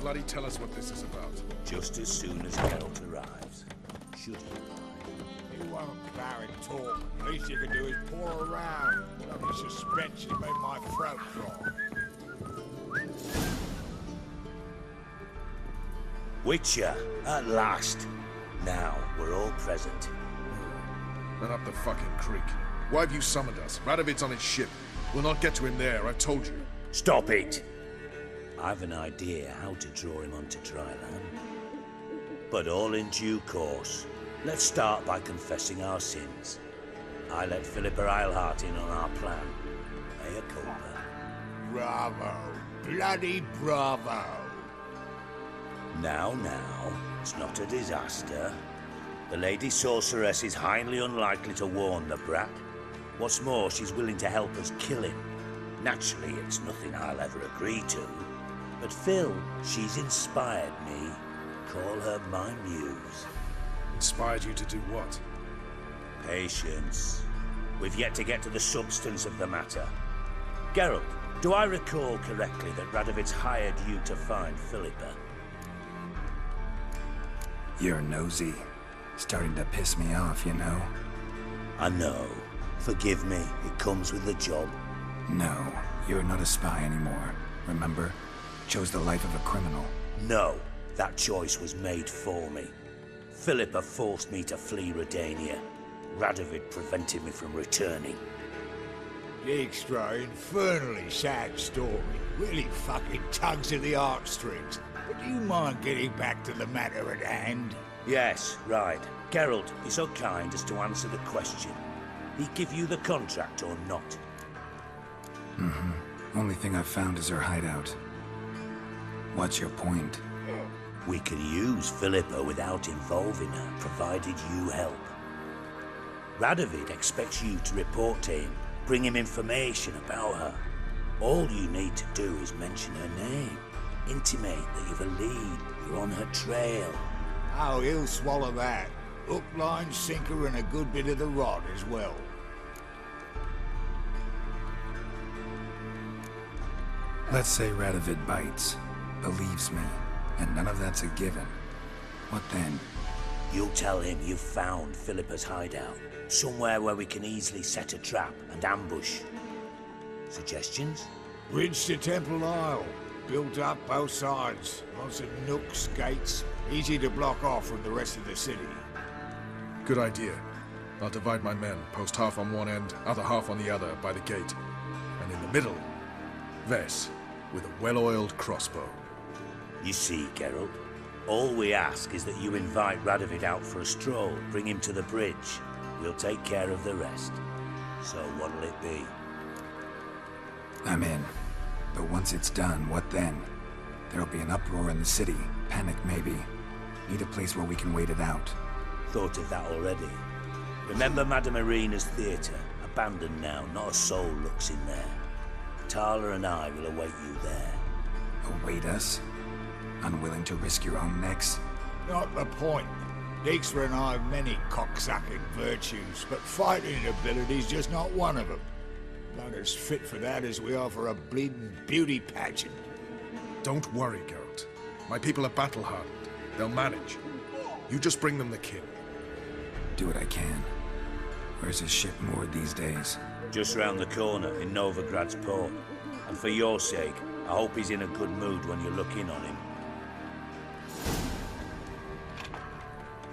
bloody tell us what this is about. Just as soon as Geralt arrives. Should he? He won't carry talk. Least you can do is pour around. Only suspense has made my throat dry. Witcher, at last. Now we're all present. Then up the fucking creek. Why have you summoned us? Radovid's on his ship. We'll not get to him there, I've told you. Stop it! I've an idea how to draw him onto dry land. But all in due course. Let's start by confessing our sins. I let Philippa Eilhart in on our plan. Mea culpa. Bravo. Bloody bravo. Now, it's not a disaster. The Lady Sorceress is highly unlikely to warn the brat. What's more, she's willing to help us kill him. Naturally, it's nothing I'll ever agree to. But Phil, she's inspired me. Call her my muse. Inspired you to do what? Patience. We've yet to get to the substance of the matter. Geralt, do I recall correctly that Radovid's hired you to find Philippa? You're nosy. Starting to piss me off, you know? I know. Forgive me, it comes with the job. No, you're not a spy anymore. Remember? Chose the life of a criminal. No, that choice was made for me. Philippa forced me to flee Redania. Radovid prevented me from returning. Extra infernally sad story. Really fucking tugs at the heartstrings. But do you mind getting back to the matter at hand? Yes, right. Geralt, be so kind as to answer the question. He give you the contract or not? Only thing I've found is her hideout. What's your point? We can use Philippa without involving her, provided you help. Radovid expects you to report to him, bring him information about her. All you need to do is mention her name. Intimate that you've a lead, you're on her trail. Oh, he'll swallow that. Hook, line, sinker, and a good bit of the rod as well. Let's say Radovid bites, believes me, and none of that's a given. What then? You'll tell him you've found Philippa's hideout, somewhere where we can easily set a trap and ambush. Suggestions? Bridge to Temple Isle. Built up both sides. Lots of nooks, gates. Easy to block off from the rest of the city. Good idea. I'll divide my men, post half on one end, other half on the other, by the gate. And in the middle, Ves, with a well-oiled crossbow. You see, Geralt, all we ask is that you invite Radovid out for a stroll, bring him to the bridge. We'll take care of the rest. So what'll it be? I'm in. But once it's done, what then? There'll be an uproar in the city. Panic, maybe. Need a place where we can wait it out. Thought of that already. Remember Madame Irina's theatre? Abandoned now, not a soul looks in there. Tala and I will await you there. Await us? Unwilling to risk your own necks? Not the point. Dijkstra and I have many cocksucking virtues, but fighting ability's just not one of them. Not as fit for that as we are for a bleeding beauty pageant. Don't worry, Geralt. My people are battle-hardened. They'll manage. You just bring them the kin. Do what I can. Where's his ship moored these days? Just round the corner in Novigrad's port. And for your sake, I hope he's in a good mood when you look in on him.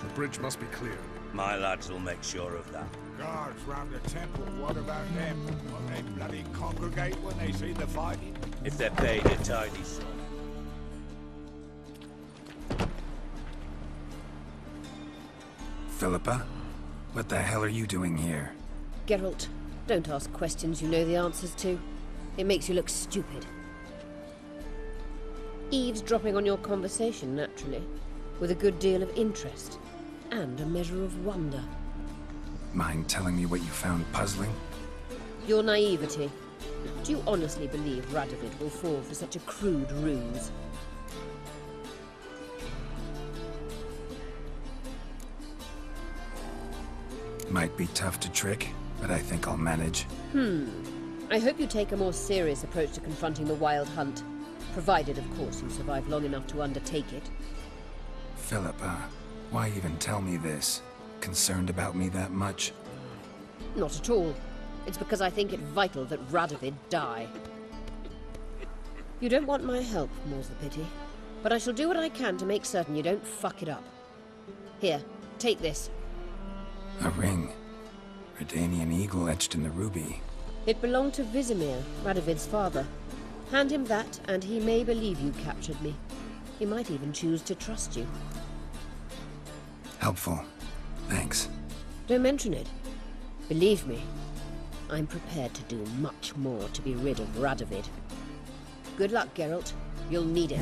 The bridge must be clear. My lads will make sure of that. Guards round the temple, what about them? Will they bloody congregate when they see the fighting? If they're paid a tidy sum. Philippa? What the hell are you doing here? Geralt, don't ask questions you know the answers to. It makes you look stupid. Eavesdropping on your conversation, naturally, with a good deal of interest, and a measure of wonder. Mind telling me what you found puzzling? Your naivety. Do you honestly believe Radovid will fall for such a crude ruse? Might be tough to trick, but I think I'll manage. I hope you take a more serious approach to confronting the Wild Hunt. Provided, of course, you survive long enough to undertake it. Philippa, why even tell me this? Concerned about me that much? Not at all. It's because I think it vital that Radovid die. You don't want my help, more's the pity. But I shall do what I can to make certain you don't fuck it up. Here, take this. A ring. Redanian eagle etched in the ruby. It belonged to Vizimir, Radovid's father. Hand him that, and he may believe you captured me. He might even choose to trust you. Helpful. Thanks. Don't mention it. Believe me, I'm prepared to do much more to be rid of Radovid. Good luck, Geralt. You'll need it.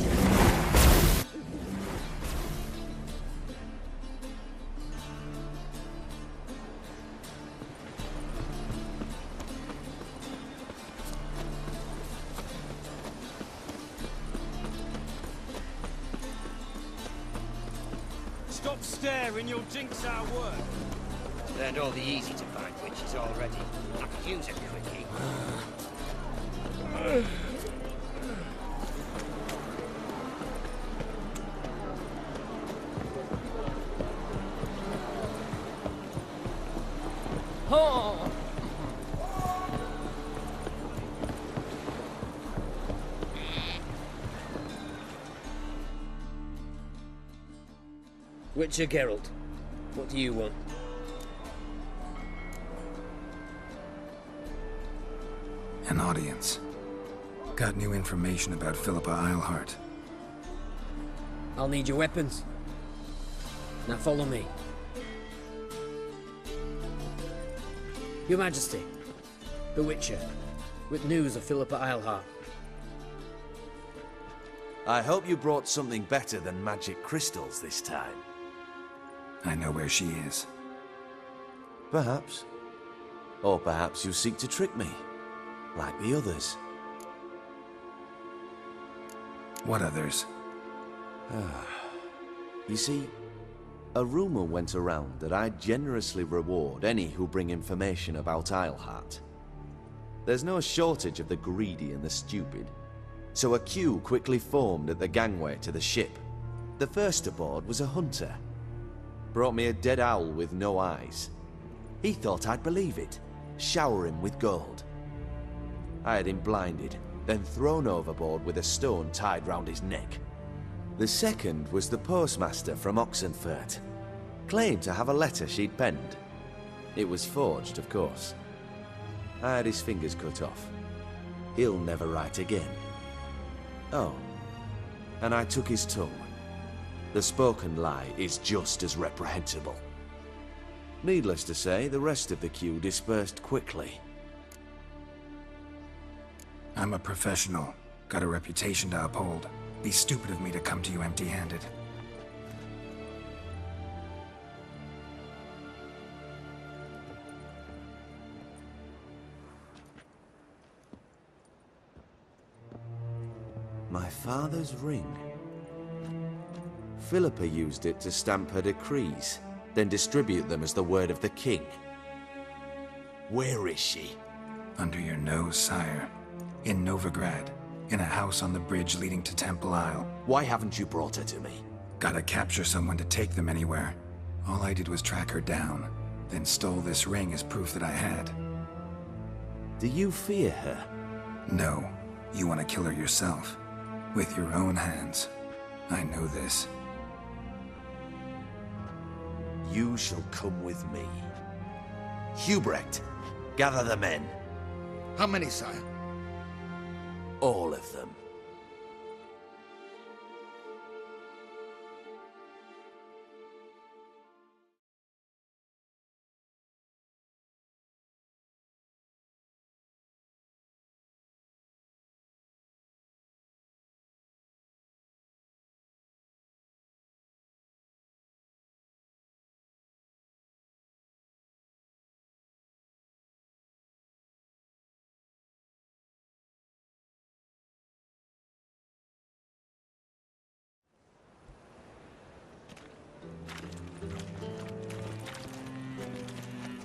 Stop staring, you'll jinx our work. Learned all the easy-to-find witches already. I could use a quickie. Oh! Witcher Geralt, what do you want? An audience. Got new information about Philippa Eilhart. I'll need your weapons. Now follow me. Your Majesty, the Witcher, with news of Philippa Eilhart. I hope you brought something better than magic crystals this time. I know where she is. Perhaps. Or perhaps you seek to trick me, like the others. What others? You see, a rumor went around that I generously reward any who bring information about Eilhart. There's no shortage of the greedy and the stupid, so a queue quickly formed at the gangway to the ship. The first aboard was a hunter. Brought me a dead owl with no eyes. He thought I'd believe it, shower him with gold. I had him blinded, then thrown overboard with a stone tied round his neck. The second was the postmaster from Oxenfurt. Claimed to have a letter she'd penned. It was forged, of course. I had his fingers cut off. He'll never write again. Oh, and I took his tongue. The spoken lie is just as reprehensible. Needless to say, the rest of the queue dispersed quickly. I'm a professional. Got a reputation to uphold. Be stupid of me to come to you empty-handed. My father's ring. Philippa used it to stamp her decrees, then distribute them as the word of the king. Where is she? Under your nose, sire. In Novigrad. In a house on the bridge leading to Temple Isle. Why haven't you brought her to me? Gotta capture someone to take them anywhere. All I did was track her down, then stole this ring as proof that I had. Do you fear her? No. You want to kill her yourself. With your own hands. I know this. You shall come with me. Hubrecht, gather the men. How many, sire? All of them.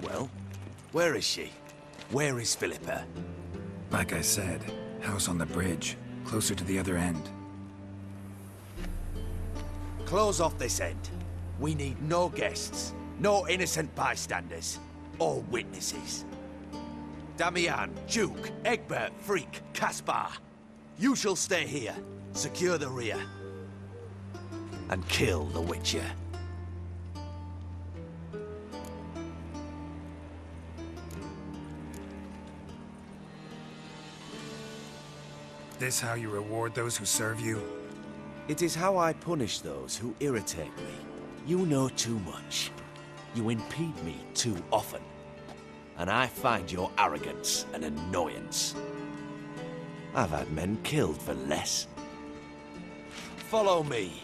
Well, where is she? Where is Philippa? Like I said, house on the bridge. closer to the other end. Close off this end. We need no guests, no innocent bystanders, or witnesses. Damian, Duke, Egbert, Freak, Caspar. You shall stay here, secure the rear, and kill the Witcher. This how you reward those who serve you? It is how I punish those who irritate me. You know too much. You impede me too often. And I find your arrogance an annoyance. I've had men killed for less. Follow me.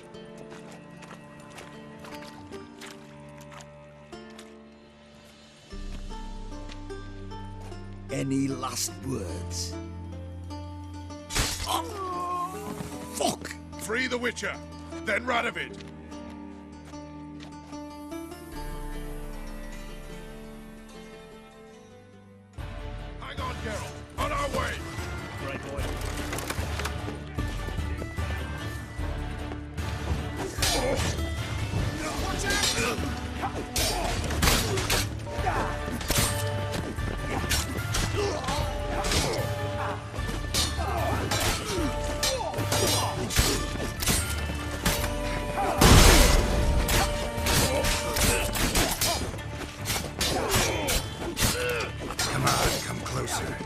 Any last words? Fuck! Free the Witcher, then Radovid. Hang on, Geralt. On our way. Great boy. Come on, come closer.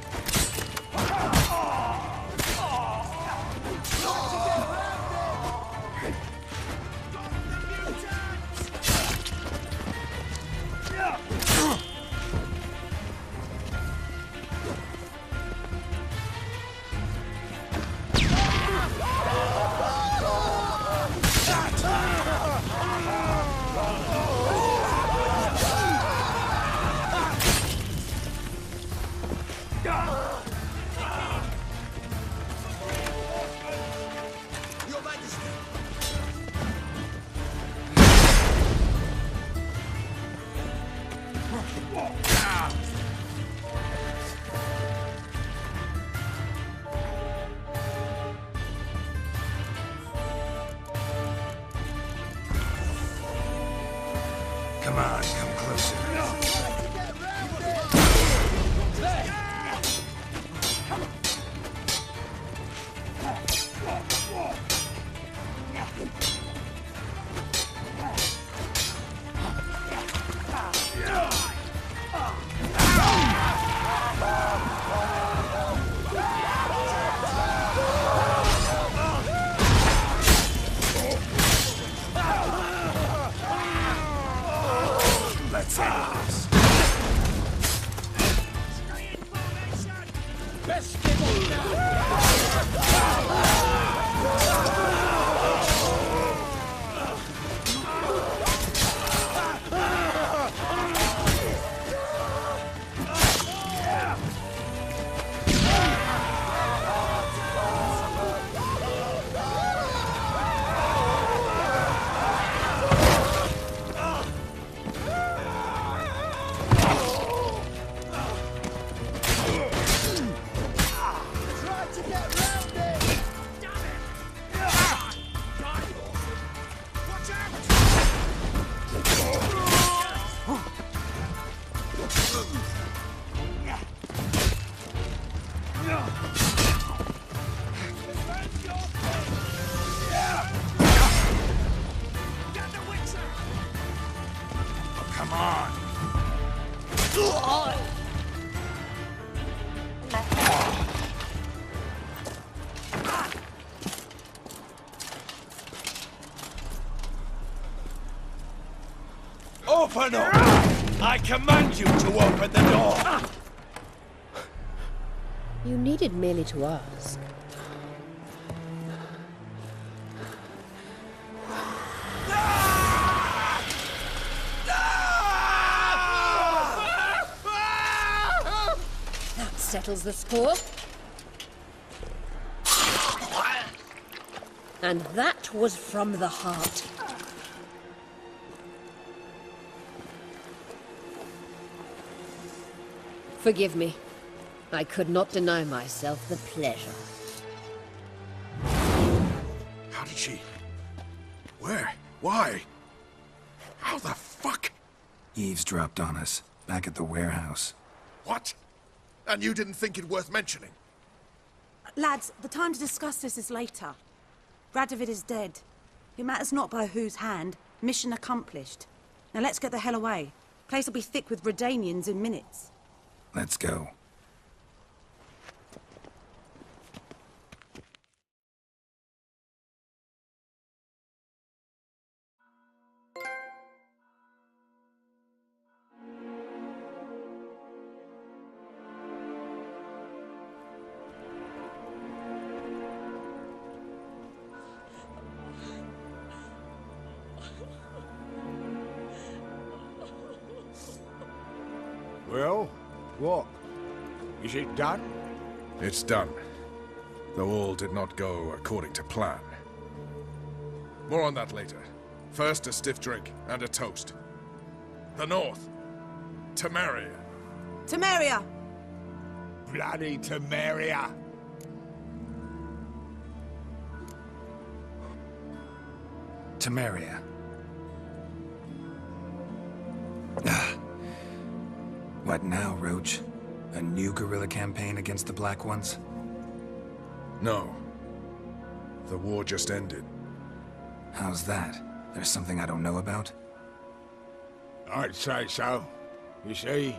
Come on, come closer. Let's end this. Best get on now. Come on. Open up! I command you to open the door! You needed merely to ask. That settles the score. And that was from the heart. Forgive me. I could not deny myself the pleasure. How did she... Where? Why? How the fuck? Eavesdropped on us, back at the warehouse. What? And you didn't think it worth mentioning? Lads, the time to discuss this is later. Radovid is dead. It matters not by whose hand. Mission accomplished. Now let's get the hell away. Place will be thick with Redanians in minutes. Let's go. Well, what? Is it done? It's done. Though all did not go according to plan. More on that later. First, a stiff drink and a toast. The North. Temeria. Temeria! Bloody Temeria! Temeria. What now, Roach? A new guerrilla campaign against the Black Ones? No. The war just ended. How's that? There's something I don't know about? I'd say so. You see,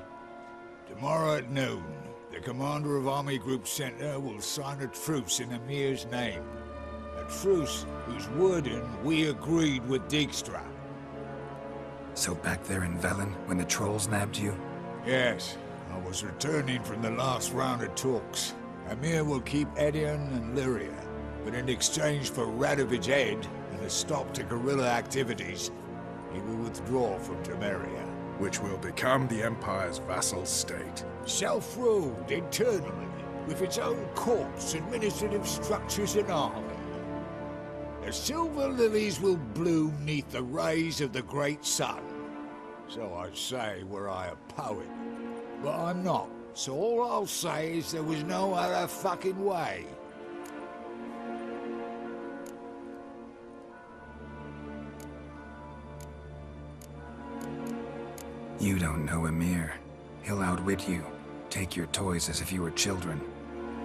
tomorrow at noon, the commander of Army Group Center will sign a truce in Emir's name. A truce whose wording we agreed with Dijkstra. So back there in Velen, when the trolls nabbed you? Yes, I was returning from the last round of talks. Emir will keep Edion and Lyria, but in exchange for Radovid's head and a stop to guerrilla activities, he will withdraw from Temeria. Which will become the Empire's vassal state. Self-ruled internally, with its own courts, administrative structures and army. The silver lilies will bloom neath the rays of the great sun. So I say were I a poet. But I'm not, so all I'll say is there was no other fucking way. You don't know Emir. He'll outwit you. Take your toys as if you were children.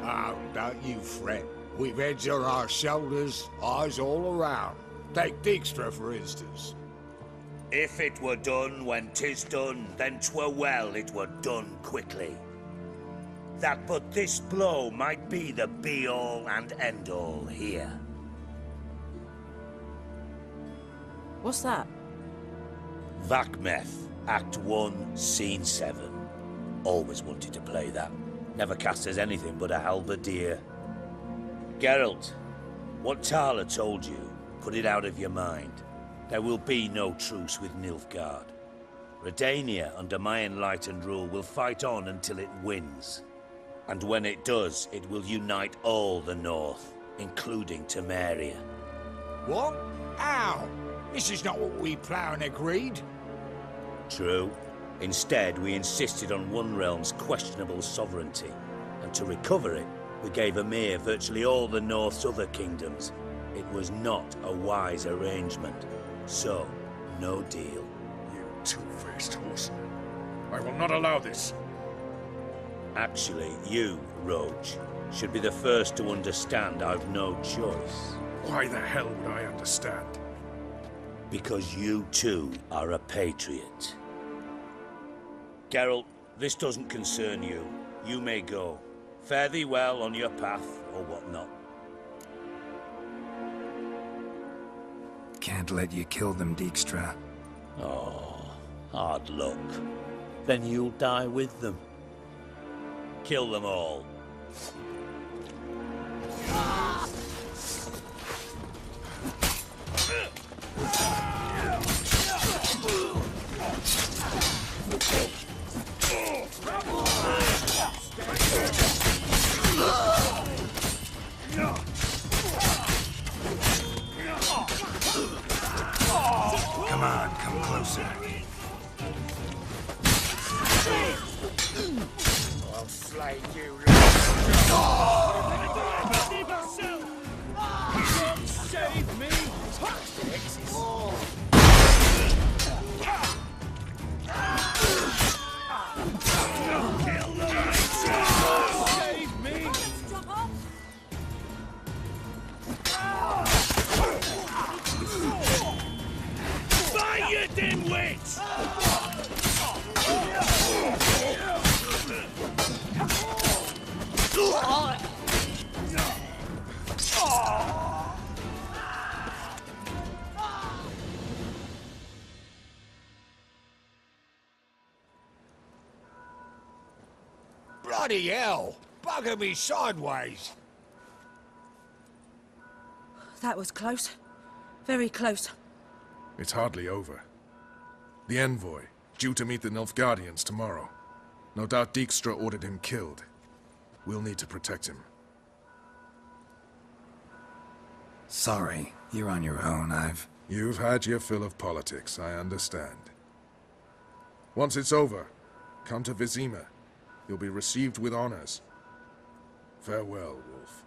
Oh, don't you fret. We've heads on our shoulders, eyes all around. Take Dijkstra, for instance. If it were done when 'tis done, then 'twere well it were done quickly. That but this blow might be the be-all and end-all here. What's that? Vakmeth, Act 1, Scene 7. Always wanted to play that. Never cast as anything but a halberdier. Geralt, what Tala told you, put it out of your mind. There will be no truce with Nilfgaard. Redania, under my enlightened rule, will fight on until it wins. And when it does, it will unite all the North, including Temeria. What? How? This is not what we planned and agreed. True. Instead, we insisted on one realm's questionable sovereignty. And to recover it, we gave Emir virtually all the North's other kingdoms. It was not a wise arrangement. So, no deal. You two-faced horse. I will not allow this. Actually, you, Roach, should be the first to understand I've no choice. Why the hell would I understand? Because you, too, are a patriot. Geralt, this doesn't concern you. You may go. Fare thee well on your path, or whatnot. Can't let you kill them, Dijkstra. Oh, hard luck. Then you'll die with them. Kill them all. Come on, come closer. I'll slay you. Save Bloody hell! Bugger me sideways! That was close. Very close. It's hardly over. The envoy, due to meet the Nilfgaardians tomorrow. No doubt Dijkstra ordered him killed. We'll need to protect him. Sorry, you're on your own. You've had your fill of politics, I understand. Once it's over, come to Vizima. You'll be received with honors. Farewell, Wolf.